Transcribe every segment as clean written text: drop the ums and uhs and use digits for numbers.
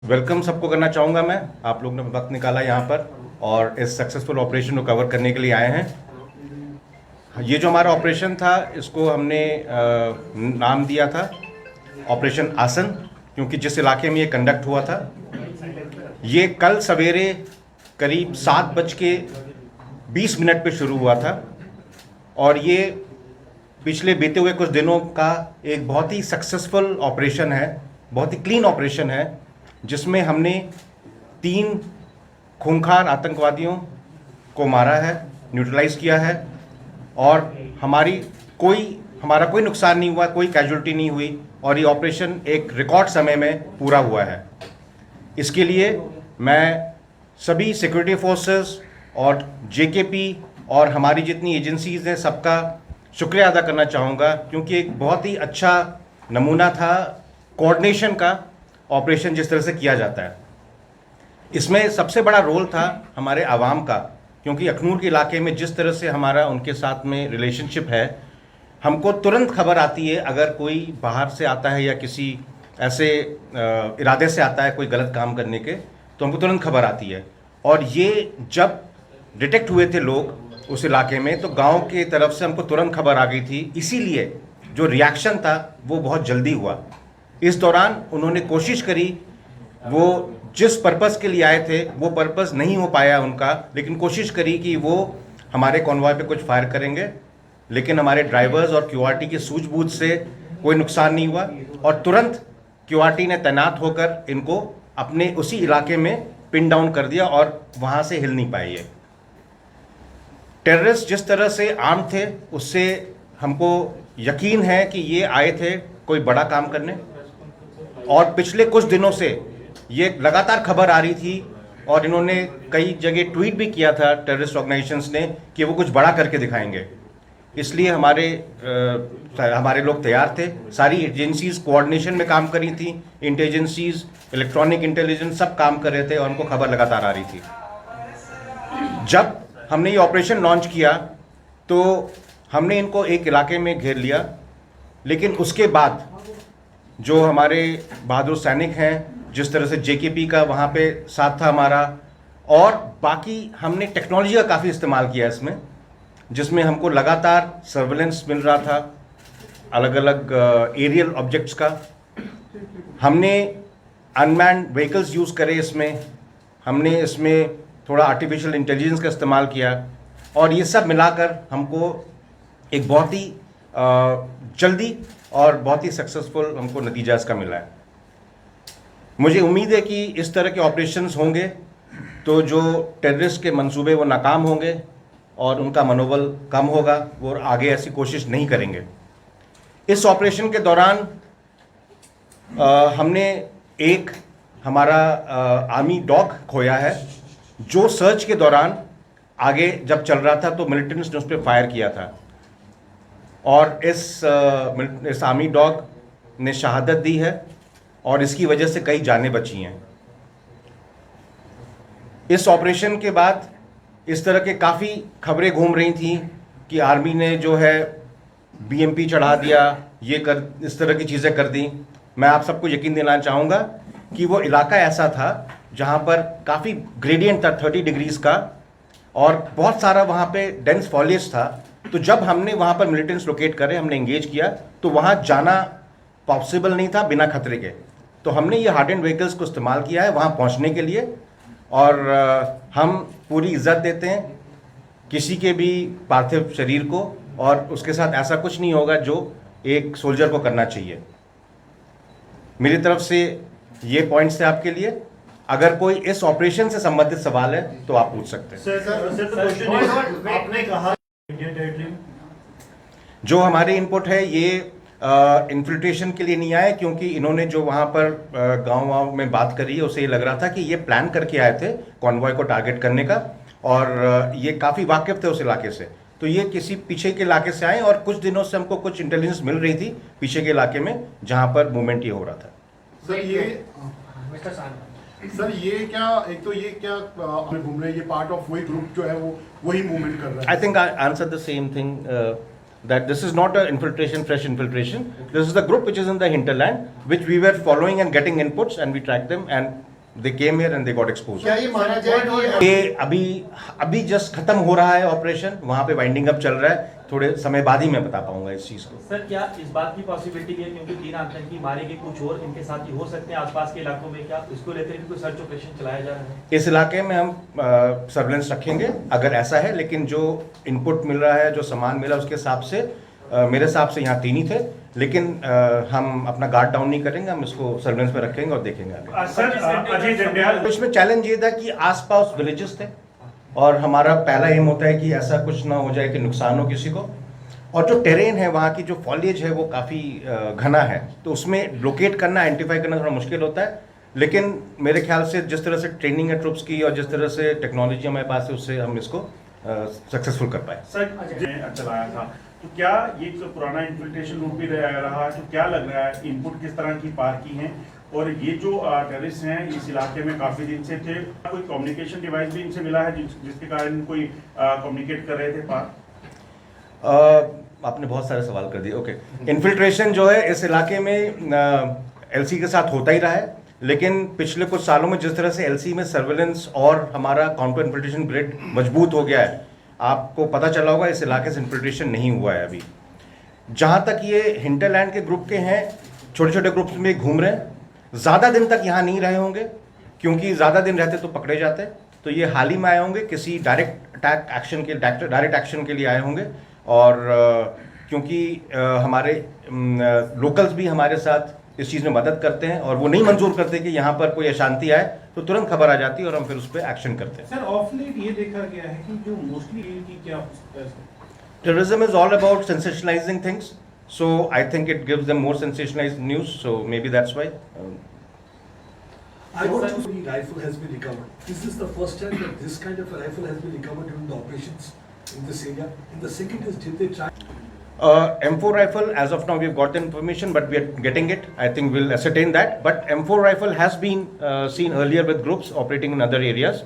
Welcome सबको करना चाहूँगा मैं। आप लोग ने वक्त निकाला यहाँ पर और इस सक्सेसफुल ऑपरेशन को कवर करने के लिए आए हैं। ये जो हमारा ऑपरेशन था इसको हमने नाम दिया था ऑपरेशन आसन, क्योंकि जिस इलाके में ये कंडक्ट हुआ था ये कल सवेरे करीब 7:20 पे शुरू हुआ था और ये पिछले बीते हुए कुछ दिनों का एक बहुत ही सक्सेसफुल ऑपरेशन है, बहुत ही क्लीन ऑपरेशन है, जिसमें हमने 3 खूंखार आतंकवादियों को मारा है, न्यूट्रलाइज किया है और हमारा कोई नुकसान नहीं हुआ, कोई कैजुअल्टी नहीं हुई और ये ऑपरेशन एक रिकॉर्ड समय में पूरा हुआ है। इसके लिए मैं सभी सिक्योरिटी फोर्सेस और जेकेपी और हमारी जितनी एजेंसीज हैं सबका शुक्रिया अदा करना चाहूँगा, क्योंकि एक बहुत ही अच्छा नमूना था कोऑर्डिनेशन का ऑपरेशन जिस तरह से किया जाता है। इसमें सबसे बड़ा रोल था हमारे आवाम का, क्योंकि अखनूर के इलाके में जिस तरह से हमारा उनके साथ में रिलेशनशिप है, हमको तुरंत खबर आती है अगर कोई बाहर से आता है या किसी ऐसे इरादे से आता है कोई गलत काम करने के, तो हमको तुरंत खबर आती है। और ये जब डिटेक्ट हुए थे लोग उस इलाके में तो गांव के तरफ से हमको तुरंत खबर आ गई थी, इसीलिए जो रिएक्शन था वो बहुत जल्दी हुआ। इस दौरान उन्होंने कोशिश करी, वो जिस पर्पस के लिए आए थे वो पर्पस नहीं हो पाया उनका, लेकिन कोशिश करी कि वो हमारे कॉन्वॉय पे कुछ फायर करेंगे, लेकिन हमारे ड्राइवर्स और क्यूआरटी की सूझबूझ से कोई नुकसान नहीं हुआ और तुरंत क्यूआरटी ने तैनात होकर इनको अपने उसी इलाके में पिन डाउन कर दिया और वहाँ से हिल नहीं पाए। ये टेररिस्ट जिस तरह से आर्म थे उससे हमको यकीन है कि ये आए थे कोई बड़ा काम करने, और पिछले कुछ दिनों से ये लगातार खबर आ रही थी और इन्होंने कई जगह ट्वीट भी किया था टेररिस्ट ऑर्गेनाइजेशंस ने कि वो कुछ बड़ा करके दिखाएंगे। इसलिए हमारे लोग तैयार थे, सारी एजेंसीज कोऑर्डिनेशन में काम कर रही थी, इंटेलिजेंसीज, इलेक्ट्रॉनिक इंटेलिजेंस सब काम कर रहे थे और उनको खबर लगातार आ रही थी। जब हमने ये ऑपरेशन लॉन्च किया तो हमने इनको एक इलाके में घेर लिया, लेकिन उसके बाद जो हमारे बहादुर सैनिक हैं, जिस तरह से जेकेपी का वहाँ पे साथ था हमारा, और बाकी हमने टेक्नोलॉजी का काफ़ी इस्तेमाल किया इसमें, जिसमें हमको लगातार सर्वेलेंस मिल रहा था अलग अलग एरियल ऑब्जेक्ट्स का। हमने अनमैन्ड व्हीकल्स यूज़ करे इसमें, हमने इसमें थोड़ा आर्टिफिशियल इंटेलिजेंस का इस्तेमाल किया और ये सब मिलाकर हमको एक बहुत ही जल्दी और बहुत ही सक्सेसफुल हमको नतीजा इसका मिला है। मुझे उम्मीद है कि इस तरह के ऑपरेशंस होंगे तो जो टेररिस्ट के मंसूबे वो नाकाम होंगे और उनका मनोबल कम होगा, वो आगे ऐसी कोशिश नहीं करेंगे। इस ऑपरेशन के दौरान हमने एक हमारा आर्मी डॉग खोया है, जो सर्च के दौरान आगे जब चल रहा था तो मिलिटेंट्स ने उस पर फायर किया था और इस आर्मी डॉग ने शहादत दी है और इसकी वजह से कई जानें बची हैं। इस ऑपरेशन के बाद इस तरह के काफ़ी खबरें घूम रही थी कि आर्मी ने जो है बीएमपी चढ़ा दिया, इस तरह की चीज़ें कर दी। मैं आप सबको यकीन दिलाना चाहूँगा कि वो इलाका ऐसा था जहाँ पर काफ़ी ग्रेडियंट था 30 डिग्रीज़ का और बहुत सारा वहाँ पे डेंस फॉलिएज था। तो जब हमने वहाँ पर मिलिटेंट्स लोकेट करे, हमने एंगेज किया तो वहाँ जाना पॉसिबल नहीं था बिना खतरे के। तो हमने ये हार्डेंड व्हीकल्स को इस्तेमाल किया है वहाँ पहुँचने के लिए और हम पूरी इज्जत देते हैं किसी के भी पार्थिव शरीर को और उसके साथ ऐसा कुछ नहीं होगा जो एक सोल्जर को करना चाहिए। मेरी तरफ से ये पॉइंट्स थे आपके लिए। अगर कोई इस ऑपरेशन से संबंधित सवाल है तो आप पूछ सकते हैं। आपने कहा जो हमारे इनपुट है ये इन्फिल्ट्रेशन के लिए नहीं आए, क्योंकि इन्होंने जो वहाँ पर गांव में बात करी है उसे ये लग रहा था कि ये प्लान करके आए थे कॉन्वॉय को टारगेट करने का और ये काफ़ी वाकिफ थे उस इलाके से। तो ये किसी पीछे के इलाके से आए और कुछ दिनों से हमको कुछ इंटेलिजेंस मिल रही थी पीछे के इलाके में जहाँ पर मूवमेंट ये हो रहा था। सर ये क्या, एक तो ये क्या आपने घूम रहे, ये पार्ट ऑफ वही ग्रुप जो है वो वही मूवमेंट कर रहा है? I think I answer the same thing that this is not a infiltration, fresh infiltration. This is the group which is in the hinterland, which we were following and getting inputs, and we tracked them, and they came here and they got expose. क्या ये माना जाए कि ये अभी just खत्म हो रहा है ऑपरेशन, वहां पे वाइंडिंग अप चल रहा है, थोड़े समय बाद ही मैं बता पाऊंगा इस चीज को। सर क्या इस बात की पॉसिबिलिटी है क्योंकि 3 आतंकी मारे गए, कुछ और इनके साथ ही हो सकते हैं आसपास के इलाकों में, क्या इसको लेकर भी कोई सर्च ऑपरेशन चलाया जा रहा है? इस इलाके में हम सर्वेलेंस रखेंगे अगर ऐसा है, लेकिन जो इनपुट मिल रहा है, जो सामान मिला उसके हिसाब से मेरे हिसाब से यहाँ 3 ही थे, लेकिन हम अपना गार्ड डाउन नहीं करेंगे, हम इसको सर्वेलेंस में रखेंगे और देखेंगे आगे। सर अजय जंडियाल, तो इसमें चैलेंज ये था कि आसपास विलेजेस थे और हमारा पहला एम होता है कि ऐसा कुछ ना हो जाए कि नुकसान हो किसी को, और जो टेरेन है वहाँ की जो फॉलिएज है वो काफ़ी घना है, तो उसमें लोकेट करना, आइडेंटिफाई करना थोड़ा मुश्किल होता है, लेकिन मेरे ख्याल से जिस तरह से ट्रेनिंग है ट्रुप्स की और जिस तरह से टेक्नोलॉजी हमारे पास है उससे हम इसको सक्सेसफुल कर पाए। सर चलाया था तो क्या ये जो पुराना इन्फिल्ट्रेशन रूट भी रहा है, तो क्या लग रहा है इनपुट किस तरह की पार की हैं, और ये जो टेररिस्ट हैं इस इलाके में काफी दिन से थे, कोई कम्युनिकेशन डिवाइस भी इनसे मिला है जिसके कारण कोई कम्युनिकेट कर रहे थे पार? आपने बहुत सारे सवाल कर दिए। ओके, इन्फिल्ट्रेशन जो है इस इलाके में एलसी के साथ होता ही रहा है, लेकिन पिछले कुछ सालों में जिस तरह से एलसी में सर्वेलेंस और हमारा काउंटर इन्फिल्ट्रेशन ग्रिड मजबूत हो गया है, आपको पता चला होगा इस इलाके से इन्फिल्ट्रेशन नहीं हुआ है अभी। जहाँ तक ये हिंटरलैंड के ग्रुप के हैं, छोटे छोटे ग्रुप्स में घूम रहे हैं, ज़्यादा दिन तक यहाँ नहीं रहे होंगे क्योंकि ज़्यादा दिन रहते तो पकड़े जाते, तो ये हाल ही में आए होंगे, किसी डायरेक्ट अटैक एक्शन के डायरेक्ट एक्शन के लिए आए होंगे, और क्योंकि हमारे लोकल्स भी हमारे साथ इस चीज़ में मदद करते हैं और वो नहीं मंजूर करते कि यहाँ पर कोई अशांति आए, तो तुरंत खबर आ जाती है और हम फिर उस पर एक्शन करते हैं। सर ऑफ लेट ये देखा गया है कि जो मोस्टली की क्या Terrorism is all about sensationalizing things, so I think it gives them more sensationalized news, so maybe that's why. I want to see rifle has been recovered. Is this the first time that this kind of a rifle has been recovered during the operations in this area? And the second is, did they try? M4 rifle, as of now we've got the information, but we are getting it. I think we'll ascertain that. But M4 rifle has been seen earlier with groups operating in other areas.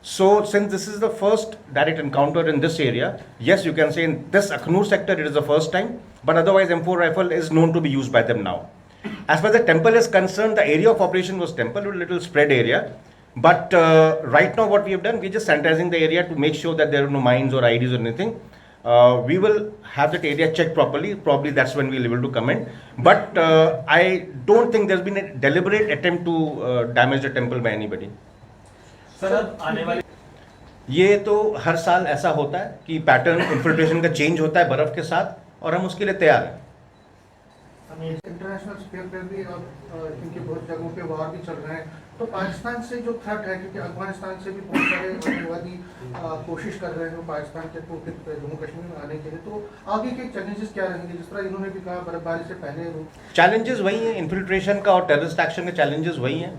So since this is the first direct encounter in this area, yes, you can say in this Akhnur sector it is the first time, but otherwise M4 rifle is known to be used by them now. As far as the temple is concerned, the area of operation was temple, a little spread area. But right now what we have done, we're just sanitizing the area to make sure that there are no mines or IDs or anything. We will have that area checked properly. Probably that's when we'll be able to comment. But I don't think there's been a deliberate attempt to damage the temple by anybody. Sir अब आने वाले ये तो हर साल ऐसा होता है कि पैटर्न इन्फिल्ट्रेशन का चेंज होता है बर्फ के साथ, और हम उसके लिए तैयार हैं। इंटरनेशनल स्केल पे भी अब क्योंकि बहुत जगहों पे वार भी चल रहे हैं, तो पाकिस्तान से जो थ्रेट है, क्योंकि अफगानिस्तान से भी बहुत सारे आतंकवादी कोशिश कर रहे हैं पाकिस्तान के तो जम्मू कश्मीर में आने के लिए, तो आगे के चैलेंजेस क्या रहेंगे? जिस तरह इन्होंने भी कहा बर्फबारी से पहले चैलेंजेस वही हैं, इन्फिल्ट्रेशन का और टेररिस्ट एक्शन के चैलेंजेस वही हैं,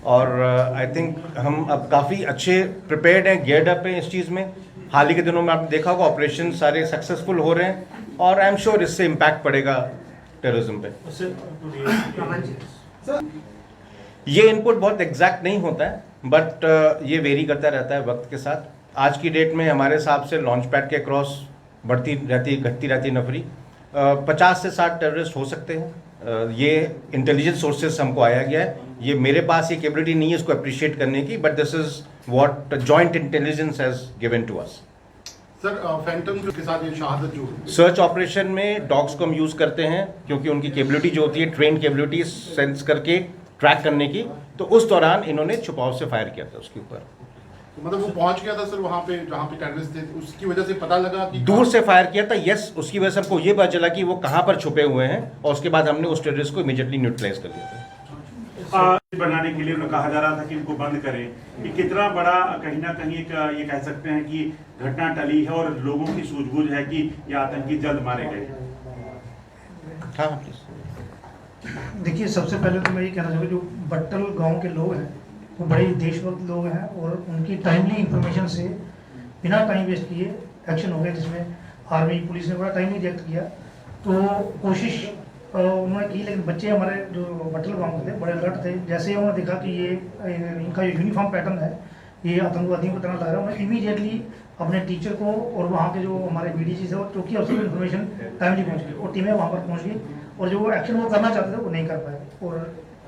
और आई थिंक हम अब काफ़ी अच्छे प्रिपेयर्ड हैं, गियर्ड अप हैं इस चीज़ में। हाल ही के दिनों में आपने देखा होगा ऑपरेशन सारे सक्सेसफुल हो रहे हैं, और आई एम श्योर इससे इम्पैक्ट पड़ेगा टेररिज्म पे। ये इनपुट बहुत एग्जैक्ट नहीं होता है, बट ये वेरी करता रहता है वक्त के साथ। आज की डेट में हमारे हिसाब से लॉन्च पैड के क्रॉस बढ़ती रहती घटती रहती नफरी 50 से 60 टेररिस्ट हो सकते हैं। ये इंटेलिजेंस सोर्सेज से हमको आया गया है, ये मेरे पास ये कैपेबिलिटी नहीं है इसको अप्रिशिएट करने की, but this is what joint intelligence has given to us. Sir Phantom के साथ ये शहादत जो सर्च ऑपरेशन में डॉग्स को हम यूज करते हैं क्योंकि उनकी कैपेबिलिटी जो होती है ट्रेन कैपेबिलिटी सेंस करके ट्रैक करने की, तो उस दौरान इन्होंने छुपाव से फायर किया था उसके ऊपर। मतलब वो पहुंच गया था सर वहाँ पे जहाँ पे टेररिस्ट थे, उसकी वजह से पता लगा कि दूर से फायर किया था, यस, उसकी वजह से हमको ये पता चला कि वो कहाँ पर छुपे हुए हैं, और उसके बाद हमने उस टेररिस्ट को इमीडिएटली न्यूट्रलाइज कर लिया था। बनाने के लिए उन्हें कहा जा रहा था कि इनको बंद करें, ये कितना बड़ा कहीं ना कहीं ये कह सकते हैं कि घटना टली है और लोगों की सूझबूझ है कि ये आतंकी जल्द मारे गए। हाँ प्लीज। देखिए, सबसे पहले तो मैं ये कहना चाहूँगा, जो बट्टल गांव के लोग हैं वो बड़े देशभक्त लोग हैं, और उनकी टाइमली इंफॉर्मेशन से बिना टाइम वेस्ट किए एक्शन हो गया, जिसमें आर्मी पुलिस ने बड़ा टाइमली रिएक्ट किया। तो कोशिश उन्होंने की, लेकिन बच्चे हमारे जो बट्टल गांव के थे बड़े अलर्ट थे। जैसे ही उन्होंने देखा कि ये इनका जो यूनिफॉर्म पैटर्न है ये आतंकवादियों की तरह लग रहा है, उन्होंने इमीडिएटली अपने टीचर को और वहाँ के जो हमारे BDG थे और चौकी अफसर को इन्फॉर्मेशन टाइमली पहुँच गई, और टीमें वहाँ पर पहुँच गई, और जो एक्शन वो करना चाहते थे वो नहीं कर पाए और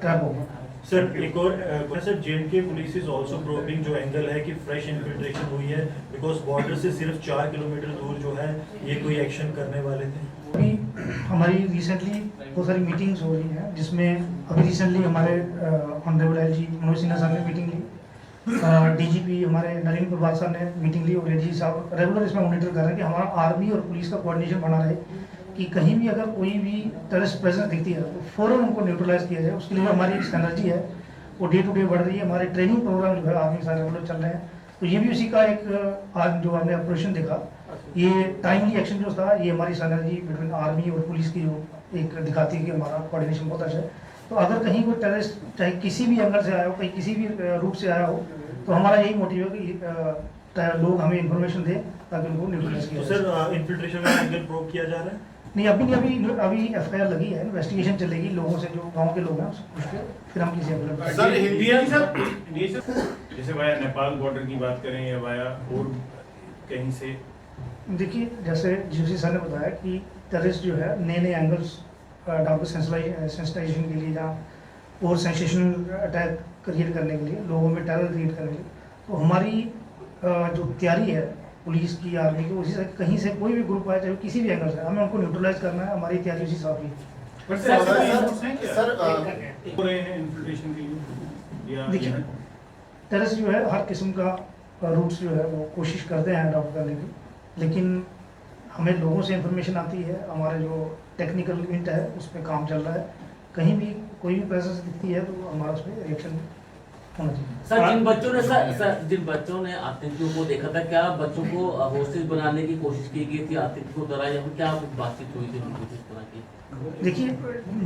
ट्रैप हो गए। सर एक और sir J&K police is also probing जो एंगल है कि फ्रेश इन्फिल्ट्रेशन हुई है बिकॉज बॉर्डर से सिर्फ 4 किलोमीटर दूर जो है ये कोई एक्शन करने वाले थे। अभी हमारी रिसेंटली बहुत सारी मीटिंग्स हो रही हैं जिसमें अभी रिसेंटली हमारे ऑनरेबल एलजी मनोज सिन्हा साहब ने मीटिंग ली, डीजीपी हमारे नरेंद्र प्रभात साहब ने मीटिंग ली और एलजी साहब रेगुलर इसमें मॉनिटर कर रहे हैं कि हमारा आर्मी और पुलिस का कोऑर्डिनेशन बना रहे कि कहीं भी अगर कोई भी टेररिस्ट प्रेजेंस दिखती है तो फ़ौरन उनको न्यूट्रलाइज किया जाए। उसके लिए हमारी एक एनर्जी है वो डे टू डे बढ़ रही है। हमारे ट्रेनिंग प्रोग्राम जो है आर्मी सारे रेगुलर चल रहे हैं, तो ये भी उसी का एक आज जो हमने ऑपरेशन देखा, ये टाइमली एक्शन जो था ये हमारी एनर्जी बिटवीन आर्मी और पुलिस की जो एक दिखाती है कि हमारा कोऑर्डिनेशन बहुत अच्छा है। तो अगर कहीं कोई टेररिस्ट चाहे किसी भी एंगल से आया हो, कहीं किसी भी रूट से आया हो, तो हमारा यही मोटिव है कि लोग हमें इन्फॉर्मेशन दें ताकि उनको न्यूट्रलाइज किया तो जाए। सर इन्फिल्ट्रेशन का एंगल प्रूव किया जा रहा है? नहीं, अभी एफआईआर लगी है, इन्वेस्टिगेशन चलेगी लोगों से, जो गांव के लोग हैं उससे पूछ के फिर हम किसी अगले सर हिंदी जैसे वाया नेपाल बॉर्डर की बात करें या वाया और कहीं से, देखिए जैसे जीसी सर ने बताया कि टेररिस्ट जो है नए नए एंगल्स डाल सेंसिटाइजेशन के लिए या और सेंसेशनल अटैक क्रिएट करने के लिए, लोगों में टेरर क्रिएट करने के लिए, तो हमारी जो तैयारी है पुलिस की आर्मी की, उसी से कहीं से कोई भी ग्रुप आए चाहे किसी भी एंगल से, हमें उनको न्यूट्रलाइज करना है। हमारी तैयारी उसी हिसाब की। देखिए टेररिस्ट जो है हर किस्म का रूट्स जो है वो कोशिश करते हैं अडॉप्ट करने की, लेकिन हमें लोगों से इंफॉर्मेशन आती है, हमारे जो टेक्निकल इंट है उस पर काम चल रहा है। कहीं भी कोई भी प्रेजेंस दिखती है तो हमारा उस पर रिएक्शन होना चाहिए। सर जिन बच्चों ने आतंकियों को देखा था, क्या बच्चों को होस्टेज बनाने की कोशिश की गई थी आतंकी को डरा, या फिर क्या बातचीत हुई थी किस तरह की? देखिए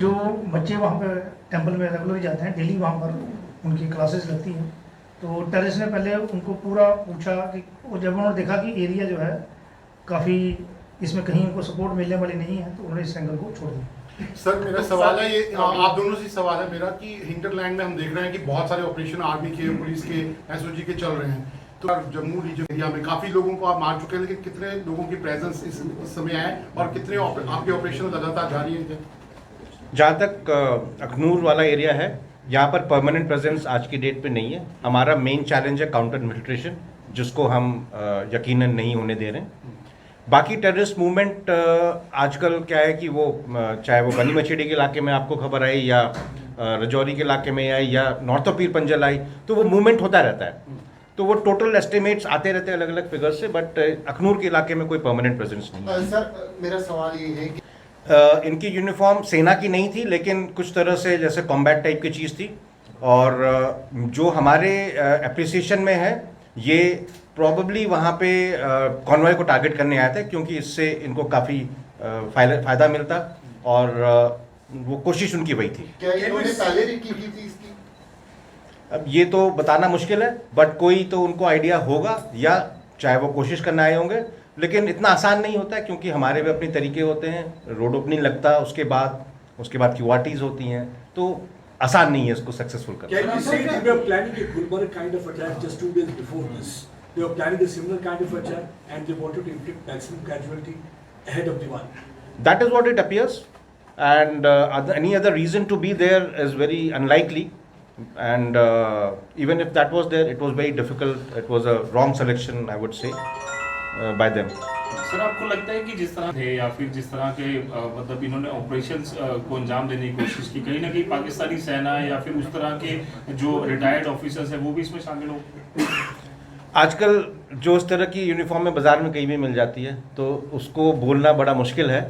जो बच्चे वहाँ पर टेंपल में रेगुलर जाते हैं, डेली वहाँ पर उनकी क्लासेस लगती हैं, तो टेररिस्ट ने पहले उनको पूरा पूछा कि जब उन्होंने देखा कि एरिया जो है काफ़ी इसमें कहीं उनको सपोर्ट मिलने वाली नहीं है, तो उन्होंने इस एंगल को छोड़ दिया। सर मेरा सवाल है, ये आप दोनों से सवाल है मेरा कि हिंटरलैंड में हम देख रहे हैं कि बहुत सारे ऑपरेशन आर्मी के, पुलिस के, एसओजी के चल रहे हैं, तो जम्मू रीजन एरिया में काफी लोगों को आप मार चुके हैं, लेकिन कितने लोगों की प्रेजेंस इस समय है और कितने आपके ऑपरेशन लगातार जारी हैं? जहाँ तक अखनूर वाला एरिया है, यहाँ पर परमानेंट प्रेजेंस आज की डेट पे नहीं है। हमारा मेन चैलेंज है काउंटर इन्फिल्ट्रेशन, जिसको हम यकीनन नहीं होने दे रहे हैं। बाकी टेररिस्ट मूवमेंट आजकल क्या है कि वो चाहे वो बनी मछली के इलाके में आपको खबर आई या रजौरी के इलाके में आई या नॉर्थ ऑफ पीर पंजल आई, तो वो मूवमेंट होता रहता है। तो वो टोटल एस्टिमेट्स आते रहते हैं अलग अलग फिगर से, बट अखनूर के इलाके में कोई परमानेंट प्रेजेंस नहीं है। सर मेरा सवाल ये है कि इनकी यूनिफॉर्म सेना की नहीं थी, लेकिन कुछ तरह से जैसे कॉम्बैट टाइप की चीज़ थी, और जो हमारे एप्रिसिएशन में है ये प्रॉबली वहाँ पे कॉन्वॉय को टारगेट करने आया था, क्योंकि इससे इनको काफ़ी फ़ायदा मिलता और वो कोशिश उनकी वही थी। क्या इन्होंने पहले भी की थी इसकी? अब ये तो बताना मुश्किल है, बट कोई तो उनको आइडिया होगा, या चाहे वो कोशिश करने आए होंगे, लेकिन इतना आसान नहीं होता है, क्योंकि हमारे भी अपने तरीके होते हैं। रोड ओपनिंग लगता है, उसके बाद क्यूआरटीज होती हैं, तो आसान नहीं है इसको सक्सेसफुल करना। Can we say that we are planning a Gulbarga kind of attack just 2 days before this? They were planning a similar kind of attack and they wanted to inflict maximum casualty ahead of Diwali. That is what it appears, and any other reason to be there is very unlikely. And even if that was there, it was very difficult. It was a wrong selection, I would say, by them. Sir आपको लगता है कि जिस तरह थे या फिर जिस तरह के मतलब इन्होंने ऑपरेशंस को अंजाम देने की कोशिश की, कहीं ना कहीं पाकिस्तानी सेना या फिर उस तरह के जो रिटायर्ड ऑफिसर्स हैं वो भी इसमें शामिल हो? आजकल जो इस तरह की यूनिफॉर्म में बाज़ार में कहीं भी मिल जाती है, तो उसको बोलना बड़ा मुश्किल है,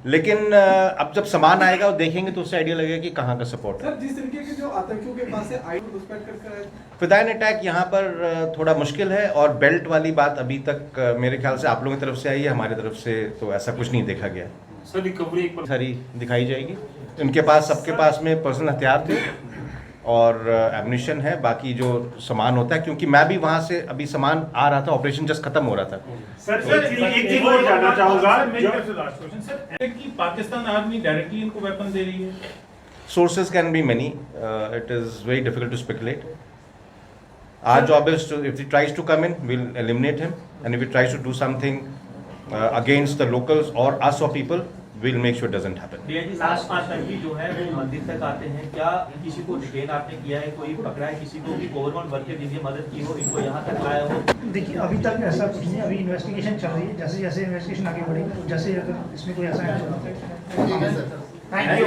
लेकिन अब जब सामान आएगा और देखेंगे तो उससे आइडिया लगेगा कि कहाँ का सपोर्ट है। सर जिस तरीके के जो आतंकियों के पास है आई घुसपैठ कर फिदायन अटैक यहाँ पर थोड़ा मुश्किल है, और बेल्ट वाली बात अभी तक मेरे ख्याल से आप लोगों की तरफ से आई है, हमारी तरफ से तो ऐसा कुछ नहीं देखा गया। सर रिकवरी एक सारी दिखाई जाएगी। इनके पास, सबके पास में पर्सनल हथियार थे और एम्युनिशन है, बाकी जो सामान होता है, क्योंकि मैं भी वहाँ से अभी सामान आ रहा था, ऑपरेशन जस्ट खत्म हो रहा था। सर एक चीज और जानना चाहूंगा, कि पाकिस्तान आर्मी डायरेक्टली इनको वेपन दे रही है? Sources can be many. It is very difficult to speculate. Our job is to, if he tries to come in, we'll eliminate him, and if he tries to do something against the locals or us or people, we'll make sure it doesn't happen. DIG साहब, आतंकी जो है वो मंदिर तक आते हैं, क्या किसी को डिटेन आपने किया है, कोई पकड़ा है किसी को, कि गवर्नमेंट वर्कर जिनकी मदद की हो इनको यहाँ तक लाया हो? देखिए अभी तक ऐसा कुछ नहीं, अभी इन्वेस्टिगेशन चल रही है, जैसे जैसे इन्वेस्टिगेशन आगे बढ़ेगी, जैसे अगर इसमें कोई ऐसा ठीक है सर। Thank you.